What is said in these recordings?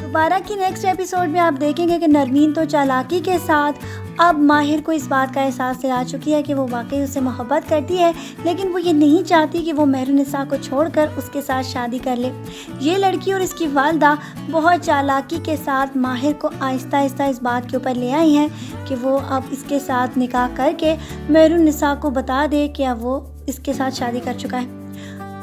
दोबारा की next episode में आप देखेंगे कि नरमीन तो चालाकी के साथ अब माहिर को इस बात का एहसास दिला चुकी है कि वो वाकई उससे मोहब्बत करती है, लेकिन वो ये नहीं चाहती कि वो मेहरुन्निसा को छोड़कर उसके साथ शादी कर ले। ये लड़की और इसकी वालदा बहुत चालाकी के साथ माहिर को आहिस्ता आहिस्ता इस बात के ऊपर ले आई हैं कि वो अब इसके साथ निकाह करके मेहरुन्निसा को बता दे कि अब वो इसके साथ शादी कर चुका है।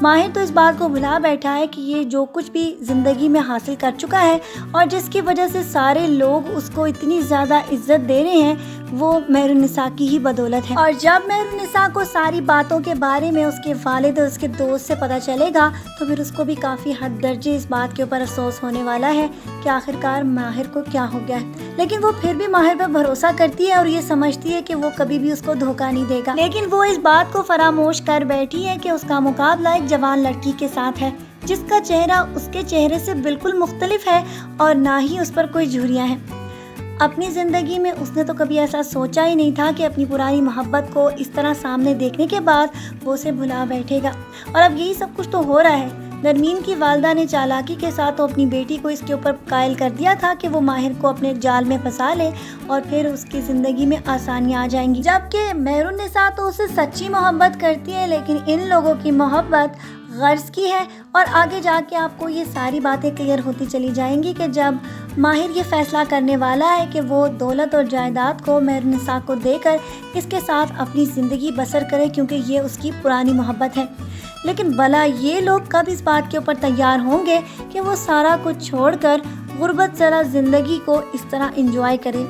माहिर तो इस बात को भुला बैठा है कि ये जो कुछ भी ज़िंदगी में हासिल कर चुका है और जिसकी वजह से सारे लोग उसको इतनी ज़्यादा इज्जत दे रहे हैं, वो मेहरुन्निसा की ही बदौलत है। और जब मेहरुन्निसा को सारी बातों के बारे में उसके वालिद और उसके दोस्त से पता चलेगा तो फिर उसको भी काफ़ी हद दर्जे इस बात के ऊपर अफसोस होने वाला है कि आखिरकार माहिर को क्या हो गया है। लेकिन वो फिर भी माहिर पर भरोसा करती है और ये समझती है कि वो कभी भी उसको धोखा नहीं देगा। लेकिन वो इस बात को फरामोश कर बैठी है कि उसका मुकाबला एक जवान लड़की के साथ है जिसका चेहरा उसके चेहरे से बिल्कुल मुख्तलिफ है और ना ही उस पर कोई झुर्रियाँ हैं। अपनी ज़िंदगी में उसने तो कभी ऐसा सोचा ही नहीं था कि अपनी पुरानी मोहब्बत को इस तरह सामने देखने के बाद वो उसे भुला बैठेगा। और अब यही सब कुछ तो हो रहा है। नरमीन की वालदा ने चालाकी के साथ तो अपनी बेटी को इसके ऊपर कायल कर दिया था कि वो माहिर को अपने जाल में फंसा ले और फिर उसकी ज़िंदगी में आसानियाँ आ जाएंगी। जबकि मेहरुन्निसा तो उससे सच्ची मोहब्बत करती है, लेकिन इन लोगों की मोहब्बत गर्ज की है। और आगे जाके आपको ये सारी बातें क्लियर होती चली जाएंगी कि जब माहिर ये फैसला करने वाला है कि वो दौलत और जायदाद को मेहरुन्निसा को देकर इसके साथ अपनी ज़िंदगी बसर करे, क्योंकि ये उसकी पुरानी मोहब्बत है। लेकिन भला ये लोग कब इस बात के ऊपर तैयार होंगे कि वो सारा कुछ छोड़कर गुर्बत ज़रा ज़िंदगी को इस तरह एंजॉय करें।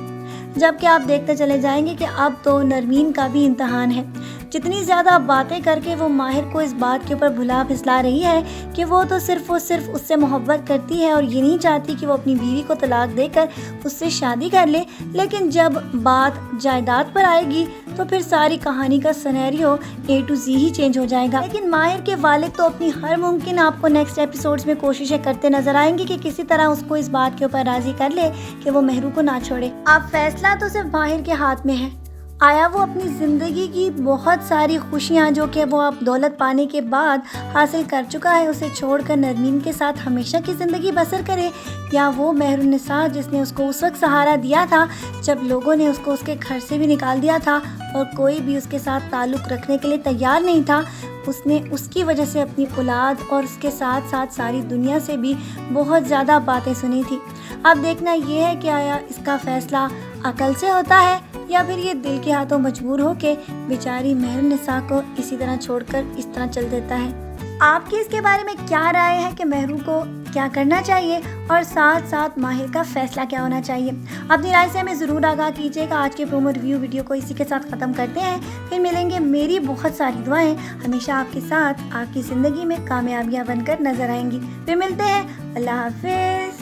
जबकि आप देखते चले जाएंगे कि अब तो नरमीन का भी इम्तहान है। जितनी ज़्यादा बातें करके वो माहिर को इस बात के ऊपर भुला फिसला रही है कि वो तो सिर्फ उससे मोहब्बत करती है और ये नहीं चाहती कि वो अपनी बीवी को तलाक देकर उससे शादी कर ले। लेकिन जब बात जायदाद पर आएगी तो फिर सारी कहानी का scenario A to Z he change हो जाएगा। लेकिन माहिर के वालिद तो अपनी हर मुमकिन आपको नेक्स्ट एपिसोड्स में कोशिशें करते नजर आएंगे कि किसी तरह उसको इस बात के ऊपर राज़ी कर ले कि वो मेहरू को ना छोड़े। अब फैसला तो सिर्फ माहिर के हाथ में है। आया वो अपनी ज़िंदगी की बहुत सारी खुशियाँ जो कि वो अब दौलत पाने के बाद हासिल कर चुका है उसे छोड़कर नरमीन के साथ हमेशा की ज़िंदगी बसर करे, या वो मेहरुन्निसा जिसने उसको उस वक्त सहारा दिया था जब लोगों ने उसको उसके घर से भी निकाल दिया था और कोई भी उसके साथ ताल्लुक़ रखने के लिए तैयार नहीं था, उसने उसकी वजह से अपनी औलाद और उसके साथ साथ सारी दुनिया से भी बहुत ज़्यादा बातें सुनी थी। अब देखना ये है कि आया इसका फ़ैसला अकल से होता है या फिर ये दिल के हाथों मजबूर होके बेचारी मेहरुन्निसा को इसी तरह छोड़कर इस तरह चल देता है। आपकी इसके बारे में क्या राय है कि मेहरू को क्या करना चाहिए और साथ साथ माहिर का फैसला क्या होना चाहिए? अपनी राय से हमें ज़रूर आगाह कीजिएगा। आज के प्रोमो रिव्यू वीडियो को इसी के साथ ख़त्म करते हैं, फिर मिलेंगे। मेरी बहुत सारी दुआएं हमेशा आपके साथ आपकी ज़िंदगी में कामयाबियाँ बनकर नजर आएंगी। फिर मिलते हैं। अल्लाह हाफिज़।